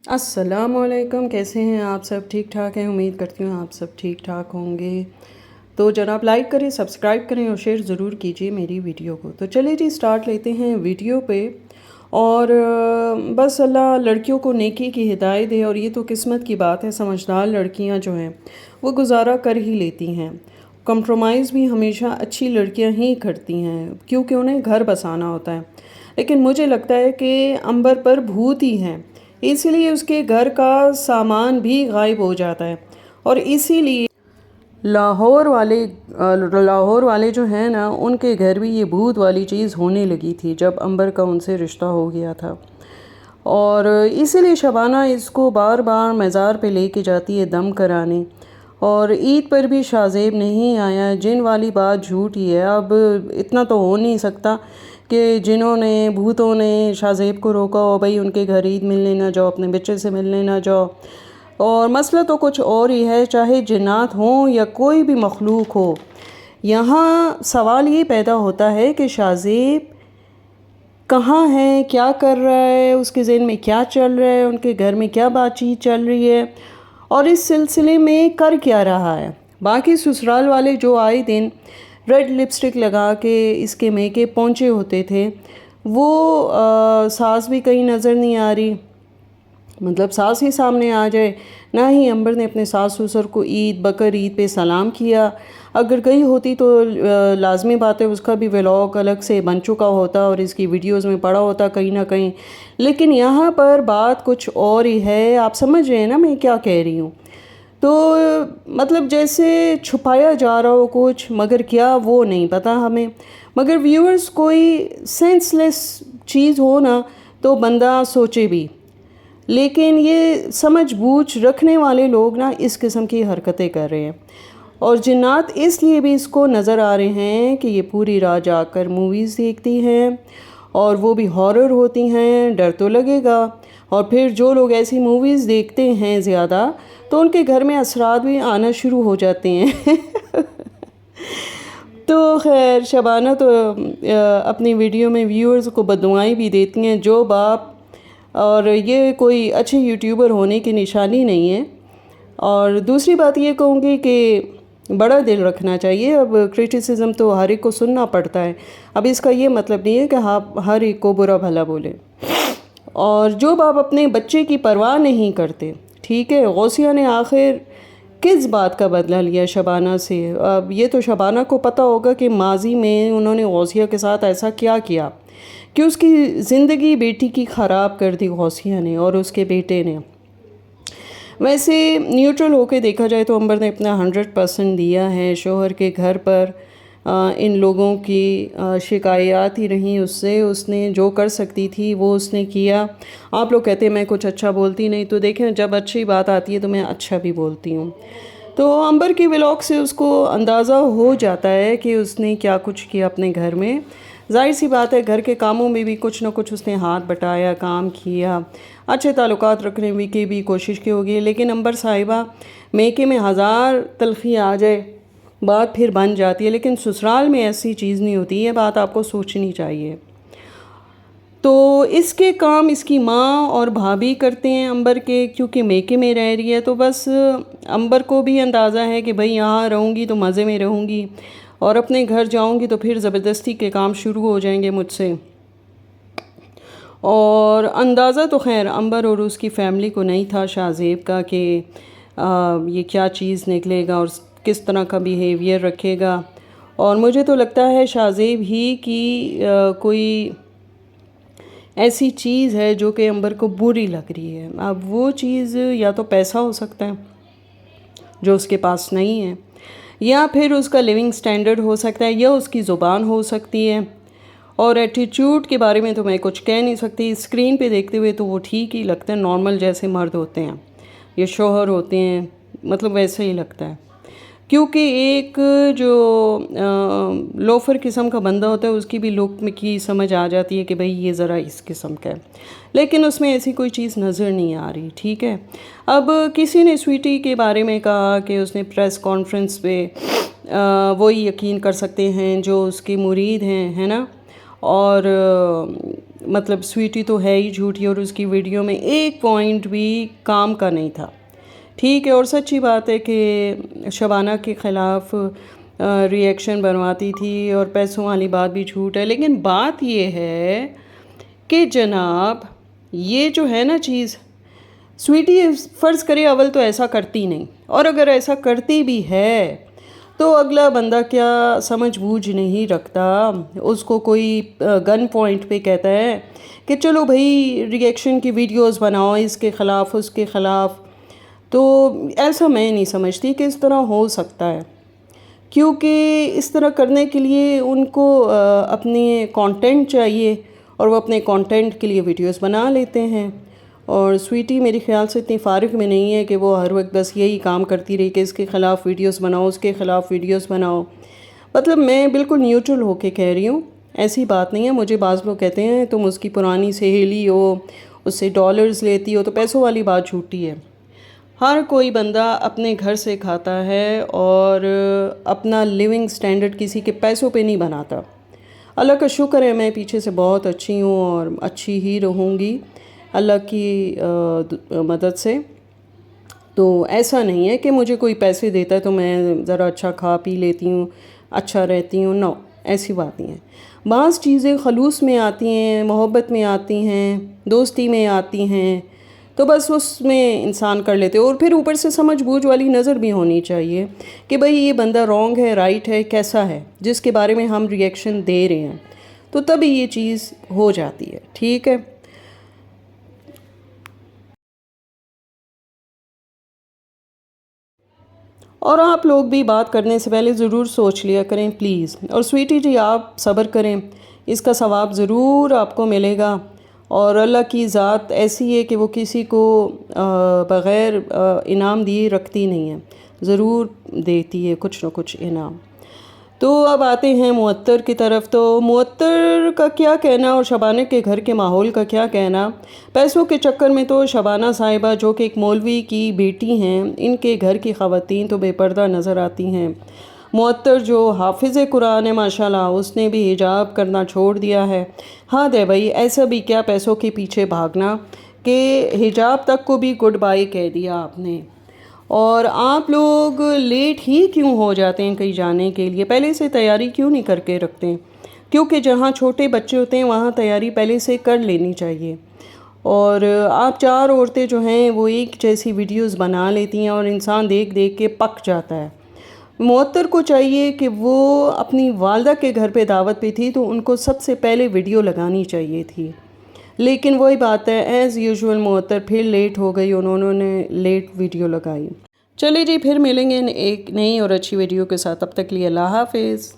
السلام علیکم، کیسے ہیں آپ سب؟ ٹھیک ٹھاک ہیں؟ امید کرتی ہوں آپ سب ٹھیک ٹھاک ہوں گے۔ تو جناب لائک کریں، سبسکرائب کریں اور شیئر ضرور کیجیے میری ویڈیو کو۔ تو چلیے جی سٹارٹ لیتے ہیں ویڈیو پہ۔ اور بس اللہ لڑکیوں کو نیکی کی ہدایت دے، اور یہ تو قسمت کی بات ہے، سمجھدار لڑکیاں جو ہیں وہ گزارا کر ہی لیتی ہیں۔ کمپرومائز بھی ہمیشہ اچھی لڑکیاں ہی کرتی ہیں کیونکہ انہیں گھر بسانا ہوتا ہے۔ لیکن مجھے لگتا ہے کہ عنبر پر بھوت ہی ہے، اسی لیے اس کے گھر کا سامان بھی غائب ہو جاتا ہے، اور اسی لیے لاہور والے جو ہیں نا، ان کے گھر بھی یہ بھوت والی چیز ہونے لگی تھی جب عنبر کا ان سے رشتہ ہو گیا تھا۔ اور اسی لیے شبانہ اس کو بار بار مزار پہ لے کے جاتی ہے دم کرانے۔ اور عید پر بھی شاہ زیب نہیں آیا، جن والی بات جھوٹی ہے۔ اب اتنا تو ہو نہیں سکتا کہ جنہوں نے بھوتوں نے شاہ زیب کو روکا ہو بھائی ان کے گھر عید ملنے نہ جاؤ، اپنے بچے سے ملنے نہ جاؤ۔ اور مسئلہ تو کچھ اور ہی ہے، چاہے جنات ہوں یا کوئی بھی مخلوق ہو۔ یہاں سوال یہ پیدا ہوتا ہے کہ شاہ زیب کہاں ہے، کیا کر رہا ہے، اس کے ذہن میں کیا چل رہا ہے، ان کے گھر میں کیا بات چیت چل رہی ہے، اور اس سلسلے میں کر کیا رہا ہے۔ باقی سسرال والے جو آئے دن ریڈ لپسٹک لگا کے اس کے میکے پہنچے ہوتے تھے، وہ ساس بھی کہیں نظر نہیں آ رہی، مطلب ساس ہی سامنے آ جائے۔ نہ ہی عنبر نے اپنے ساس سسر کو بقر عید پہ سلام کیا۔ اگر گئی ہوتی تو لازمی بات ہے اس کا بھی ولاگ الگ سے بن چکا ہوتا اور اس کی ویڈیوز میں پڑا ہوتا کہیں نہ کہیں۔ لیکن یہاں پر بات کچھ اور ہی ہے، آپ سمجھ رہے ہیں نا میں کیا کہہ رہی ہوں؟ تو مطلب جیسے چھپایا جا رہا ہو کچھ، مگر کیا وہ نہیں پتہ ہمیں۔ مگر ویورز کوئی سینس لیس چیز ہو نا تو بندہ سوچے بھی، لیکن یہ سمجھ بوجھ رکھنے والے لوگ نا اس قسم کی حرکتیں کر رہے ہیں۔ اور جنات اس لیے بھی اس کو نظر آ رہے ہیں کہ یہ پوری رات جا کر موویز دیکھتی ہیں، اور وہ بھی ہارر ہوتی ہیں، ڈر تو لگے گا۔ اور پھر جو لوگ ایسی موویز دیکھتے ہیں زیادہ تو ان کے گھر میں اثرات بھی آنا شروع ہو جاتے ہیں۔ تو خیر شبانہ تو اپنی ویڈیو میں ویورز کو بددعائیں بھی دیتی ہیں، جو باپ، اور یہ کوئی اچھے یوٹیوبر ہونے کی نشانی نہیں ہے۔ اور دوسری بات یہ کہوں گی کہ بڑا دل رکھنا چاہیے۔ اب کرٹیسزم تو ہر ایک کو سننا پڑتا ہے، اب اس کا یہ مطلب نہیں ہے کہ آپ ہر ایک کو برا بھلا بولیں۔ اور جو باپ اپنے بچے کی پرواہ نہیں کرتے، ٹھیک ہے، غوثیہ نے آخر کس بات کا بدلہ لیا شبانہ سے؟ اب یہ تو شبانہ کو پتہ ہوگا کہ ماضی میں انہوں نے غوثیہ کے ساتھ ایسا کیا کیا کہ اس کی زندگی بیٹی کی خراب کر دی غوثیہ نے اور اس کے بیٹے نے۔ ویسے نیوٹرل ہو کے دیکھا جائے تو عنبر نے اپنا 100% دیا ہے۔ شوہر کے گھر پر ان لوگوں کی شکایات ہی رہیں اس سے، اس نے جو کر سکتی تھی وہ اس نے کیا۔ آپ لوگ کہتے ہیں میں کچھ اچھا بولتی نہیں، تو دیکھیں جب اچھی بات آتی ہے تو میں اچھا بھی بولتی ہوں۔ تو عنبر کے ولاگ سے اس کو اندازہ ہو جاتا ہے کہ اس نے کیا کچھ کیا اپنے گھر میں۔ ظاہر سی بات ہے گھر کے کاموں میں بھی کچھ نہ کچھ اس نے ہاتھ بٹایا، کام کیا، اچھے تعلقات رکھنے کی بھی کوشش کی ہوگی۔ لیکن عنبر صاحبہ، میکے میں ہزار تلخی آ جائے بات پھر بن جاتی ہے، لیکن سسرال میں ایسی چیز نہیں ہوتی، یہ بات آپ کو سوچنی چاہیے۔ تو اس کے کام اس کی ماں اور بھابھی کرتے ہیں عنبر کے، کیونکہ میکے میں رہ رہی ہے تو بس عنبر کو بھی اندازہ ہے کہ بھئی یہاں رہوں گی تو مزے میں رہوں گی، اور اپنے گھر جاؤں گی تو پھر زبردستی کے کام شروع ہو جائیں گے مجھ سے۔ اور اندازہ تو خیر عنبر اور اس کی فیملی کو نہیں تھا شاہ زیب کا کہ یہ کیا چیز نکلے گا اور کس طرح کا بیہیویئر رکھے گا۔ اور مجھے تو لگتا ہے شاہ زیب ہی کی کوئی ایسی چیز ہے جو کہ عنبر کو بری لگ رہی ہے۔ اب وہ چیز یا تو پیسہ ہو سکتا ہے جو اس کے پاس نہیں ہے، یا پھر اس کا لیونگ سٹینڈرڈ ہو سکتا ہے، یا اس کی زبان ہو سکتی ہے۔ اور ایٹیٹیوڈ کے بارے میں تو میں کچھ کہہ نہیں سکتی، اسکرین پہ دیکھتے ہوئے تو وہ ٹھیک ہی لگتا ہے، نارمل جیسے مرد ہوتے ہیں یا شوہر ہوتے ہیں، مطلب ویسے ہی لگتا ہے۔ کیونکہ ایک جو لوفر قسم کا بندہ ہوتا ہے اس کی بھی لک کی سمجھ آ جاتی ہے کہ بھئی یہ ذرا اس قسم کا ہے، لیکن اس میں ایسی کوئی چیز نظر نہیں آ رہی، ٹھیک ہے۔ اب کسی نے سویٹی کے بارے میں کہا کہ اس نے پریس کانفرنس پہ وہی یقین کر سکتے ہیں جو اس کے مرید ہیں، ہے نا۔ اور مطلب سویٹی تو ہے ہی جھوٹی اور اس کی ویڈیو میں ایک پوائنٹ بھی کام کا نہیں تھا، ٹھیک ہے. اور سچی بات ہے کہ شبانہ کے خلاف ری ایکشن بنواتی تھی اور پیسوں والی بات بھی جھوٹ ہے. لیکن بات یہ ہے کہ جناب یہ جو ہے نا چیز، سویٹی فرض کرے اول تو ایسا کرتی نہیں، اور اگر ایسا کرتی بھی ہے تو اگلا بندہ کیا سمجھ بوجھ نہیں رکھتا، اس کو کوئی گن پوائنٹ پہ کہتا ہے کہ چلو بھائی ری ایکشن کی ویڈیوز بناؤ اس کے خلاف اس کے خلاف. تو ایسا میں نہیں سمجھتی کہ اس طرح ہو سکتا ہے، کیونکہ اس طرح کرنے کے لیے ان کو اپنے کانٹینٹ چاہیے اور وہ اپنے کانٹینٹ کے لیے ویڈیوز بنا لیتے ہیں. اور سویٹی میرے خیال سے اتنی فارغ میں نہیں ہے کہ وہ ہر وقت بس یہی کام کرتی رہی کہ اس کے خلاف ویڈیوز بناؤ اس کے خلاف ویڈیوز بناؤ. مطلب میں بالکل نیوٹرل ہو کے کہہ رہی ہوں، ایسی بات نہیں ہے. مجھے بعض لوگ کہتے ہیں تم اس کی پرانی سہیلی ہو، اس سے ڈالرز لیتی ہو، تو پیسوں والی بات جھوٹی ہے. ہر کوئی بندہ اپنے گھر سے کھاتا ہے اور اپنا لیونگ سٹینڈرڈ کسی کے پیسوں پہ نہیں بناتا. اللہ کا شکر ہے میں پیچھے سے بہت اچھی ہوں اور اچھی ہی رہوں گی اللہ کی مدد سے. تو ایسا نہیں ہے کہ مجھے کوئی پیسے دیتا ہے تو میں ذرا اچھا کھا پی لیتی ہوں، اچھا رہتی ہوں. نو، ایسی بات نہیں ہے. بعض چیزیں خلوص میں آتی ہیں، محبت میں آتی ہیں، دوستی میں آتی ہیں، تو بس اس میں انسان کر لیتے. اور پھر اوپر سے سمجھ بوجھ والی نظر بھی ہونی چاہیے کہ بھئی یہ بندہ رونگ ہے رائٹ ہے کیسا ہے جس کے بارے میں ہم ری ایکشن دے رہے ہیں، تو تبھی یہ چیز ہو جاتی ہے. ٹھیک ہے. اور آپ لوگ بھی بات کرنے سے پہلے ضرور سوچ لیا کریں پلیز. اور سویٹی جی آپ صبر کریں، اس کا ثواب ضرور آپ کو ملے گا. اور اللہ کی ذات ایسی ہے کہ وہ کسی کو بغیر انعام دیے رکھتی نہیں ہے، ضرور دیتی ہے کچھ نہ کچھ انعام. تو اب آتے ہیں معطر کی طرف. تو معطر کا کیا کہنا اور شبانہ کے گھر کے ماحول کا کیا کہنا. پیسوں کے چکر میں تو شبانہ صاحبہ جو کہ ایک مولوی کی بیٹی ہیں، ان کے گھر کی خواتین تو بے پردہ نظر آتی ہیں. معطر جو حافظ قرآن ہے ماشاءاللہ، اس نے بھی حجاب کرنا چھوڑ دیا ہے. ہاں دے بھائی، ایسا بھی کیا پیسوں کے پیچھے بھاگنا کہ حجاب تک کو بھی گڈ بائی کہہ دیا آپ نے. اور آپ لوگ لیٹ ہی کیوں ہو جاتے ہیں کہیں جانے کے لیے؟ پہلے سے تیاری کیوں نہیں کر کے رکھتے ہیں؟ کیونکہ جہاں چھوٹے بچے ہوتے ہیں وہاں تیاری پہلے سے کر لینی چاہیے. اور آپ چار عورتیں جو ہیں وہ ایک جیسی ویڈیوز بنا لیتی ہیں اور انسان دیکھ دیکھ کے پک جاتا ہے. معطر کو چاہیے کہ وہ اپنی والدہ کے گھر پہ دعوت پہ تھی تو ان کو سب سے پہلے ویڈیو لگانی چاہیے تھی. لیکن وہی بات ہے ایز یوزول معطر پھر لیٹ ہو گئی، انہوں نے لیٹ ویڈیو لگائی. چلے جی، پھر ملیں گے ایک نئی اور اچھی ویڈیو کے ساتھ. تب تک لیے اللہ حافظ.